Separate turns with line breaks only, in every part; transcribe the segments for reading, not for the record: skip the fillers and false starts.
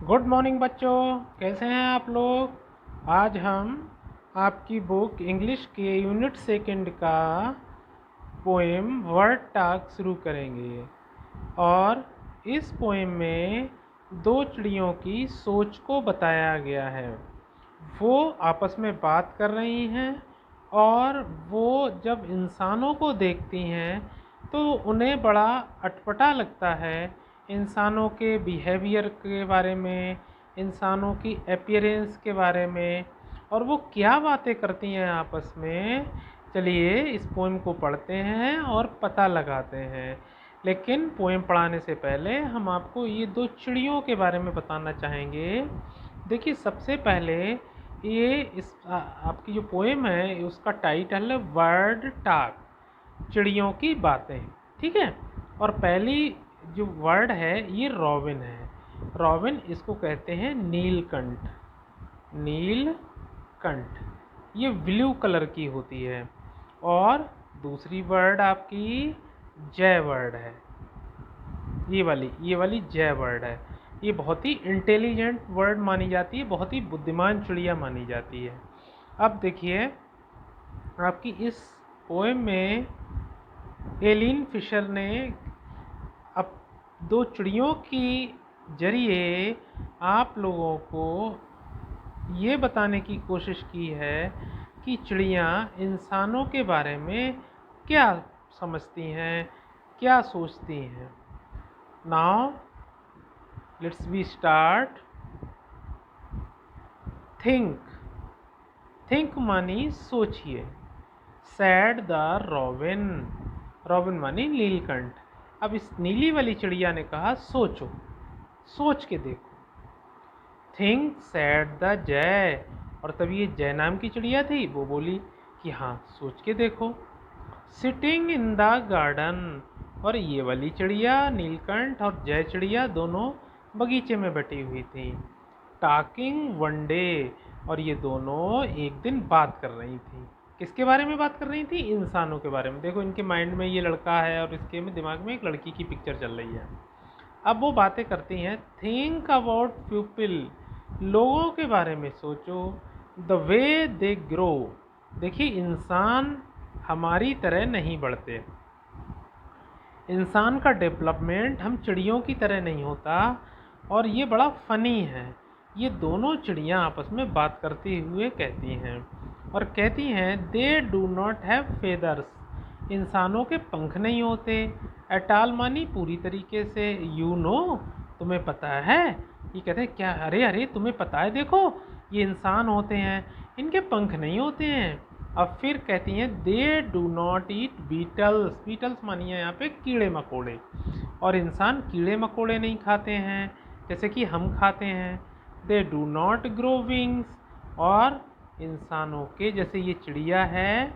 Good morning बच्चों, कैसे हैं आप लोग। आज हम आपकी बुक इंग्लिश के यूनिट सेकंड का पोएम वर्ड टॉक शुरू करेंगे। और इस पोएम में दो चिड़ियों की सोच को बताया गया है। वो आपस में बात कर रही हैं और वो जब इंसानों को देखती हैं तो उन्हें बड़ा अटपटा लगता है इंसानों के बिहेवियर के बारे में, इंसानों की अपीयरेंस के बारे में, और वो क्या बातें करती हैं आपस में। चलिए इस पोएम को पढ़ते हैं और पता लगाते हैं। लेकिन पोएम पढ़ाने से पहले हम आपको ये दो चिड़ियों के बारे में बताना चाहेंगे। देखिए, सबसे पहले ये आपकी जो पोएम है उसका टाइटल है वर्ड टॉक, चिड़ियों की बातें। ठीक है। और पहली जो वर्ड है ये रॉबिन है। रॉबिन, इसको कहते हैं नीलकंठ। नीलकंठ ये ब्लू कलर की होती है। और दूसरी वर्ड आपकी जय वर्ड है। ये वाली जय वर्ड है। ये बहुत ही इंटेलिजेंट वर्ड मानी जाती है, बहुत ही बुद्धिमान चिड़िया मानी जाती है। अब देखिए, आपकी इस पोएम में एलिन फिशर ने अब दो चिड़ियों की जरिए आप लोगों को ये बताने की कोशिश की है कि चिड़ियाँ इंसानों के बारे में क्या समझती हैं, क्या सोचती हैं। Now let's we start. Think, think मानी सोचिए। सैड द रॉबिन, रॉबिन मानी नीलकंठ। अब इस नीली वाली चिड़िया ने कहा सोचो, सोच के देखो। थिंक सैड द जय, और तभी ये जय नाम की चिड़िया थी, वो बोली कि हाँ सोच के देखो। सिटिंग इन द गार्डन, और ये वाली चिड़िया नीलकंठ और जय चिड़िया दोनों बगीचे में बैठी हुई थी। टॉकिंग वन डे, और ये दोनों एक दिन बात कर रही थी। किसके बारे में बात कर रही थी? इंसानों के बारे में। देखो, इनके माइंड में ये लड़का है और इसके में दिमाग में एक लड़की की पिक्चर चल रही है। अब वो बातें करती हैं। थिंक अबाउट पीपल, लोगों के बारे में सोचो। द वे दे ग्रो, देखिए इंसान हमारी तरह नहीं बढ़ते। इंसान का डेवलपमेंट हम चिड़ियों की तरह नहीं होता। और ये बड़ा फनी है। ये दोनों चिड़ियाँ आपस में बात करते हुए कहती हैं और कहती हैं they do not have feathers, इंसानों के पंख नहीं होते। एटाल मानी पूरी तरीके से। यू नो, तुम्हें पता है। ये कहते हैं क्या? अरे अरे तुम्हें पता है, देखो ये इंसान होते हैं, इनके पंख नहीं होते हैं। अब फिर कहती हैं they do not eat beetles, beetles मानिए यहाँ पे कीड़े मकोड़े, और इंसान कीड़े मकोड़े नहीं खाते हैं जैसे कि हम खाते हैं। They do not grow wings, और इंसानों के जैसे ये चिड़िया है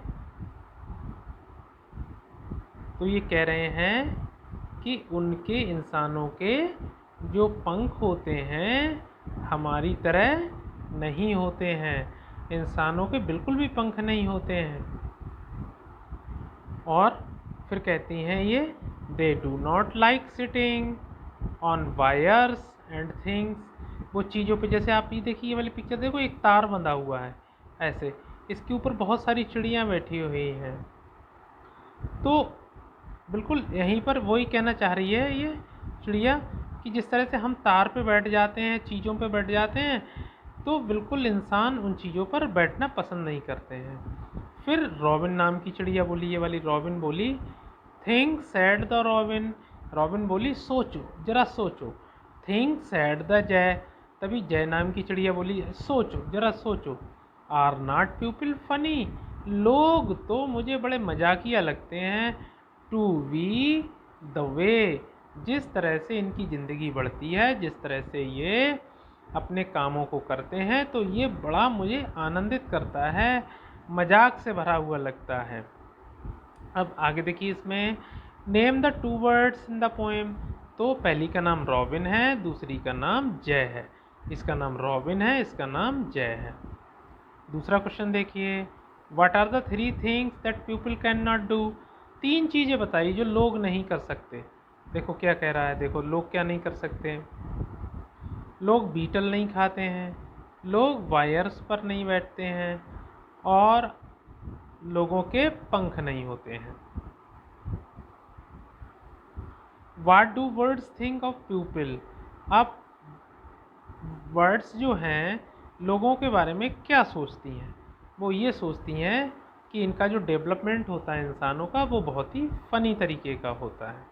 तो ये कह रहे हैं कि उनके, इंसानों के जो पंख होते हैं हमारी तरह नहीं होते हैं। इंसानों के बिल्कुल भी पंख नहीं होते हैं। और फिर कहती हैं ये दे do not like sitting on wires and things, वो चीज़ों पे, जैसे आप ये देखिए, ये वाली पिक्चर देखो, एक तार बंधा हुआ है ऐसे, इसके ऊपर बहुत सारी चिड़ियाँ बैठी हुई हैं। तो बिल्कुल यहीं पर वही कहना चाह रही है ये चिड़िया कि जिस तरह से हम तार पे बैठ जाते हैं, चीज़ों पे बैठ जाते हैं, तो बिल्कुल इंसान उन चीज़ों पर बैठना पसंद नहीं करते हैं। फिर रॉबिन नाम की चिड़िया बोली, ये वाली रॉबिन बोली think sad the robin, robin बोली सोचो, जरा सोचो। थिंक सैड द जय, तभी जय नाम की चिड़िया बोली सोचो, जरा सोचो। आर नॉट पीपल फनी, लोग तो मुझे बड़े मजाकिया लगते हैं। टू वी द वे, जिस तरह से इनकी ज़िंदगी बढ़ती है, जिस तरह से ये अपने कामों को करते हैं, तो ये बड़ा मुझे आनंदित करता है, मजाक से भरा हुआ लगता है। अब आगे देखिए, इसमें name the two words in the poem, तो पहली का नाम रॉबिन है, दूसरी का नाम जय है। इसका नाम रॉबिन है, इसका नाम जय है। दूसरा क्वेश्चन देखिए, what are the three things that people can not do, तीन चीज़ें बताइए जो लोग नहीं कर सकते। देखो क्या कह रहा है, देखो लोग क्या नहीं कर सकते। लोग बीटल नहीं खाते हैं, लोग वायर्स पर नहीं बैठते हैं, और लोगों के पंख नहीं होते हैं। What do words think of people? अब वर्ड्स जो हैं लोगों के बारे में क्या सोचती हैं? वो ये सोचती हैं कि इनका जो डेवलपमेंट होता है इंसानों का वो बहुत ही फ़नी तरीके का होता है।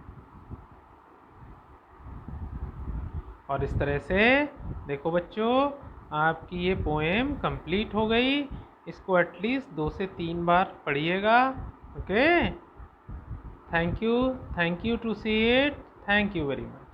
और इस तरह से देखो बच्चों, आपकी ये पोएम कंप्लीट हो गई। इसको एटलीस्ट 2 से 3 बार पढ़िएगा। Okay, thank you to see it, thank you very much.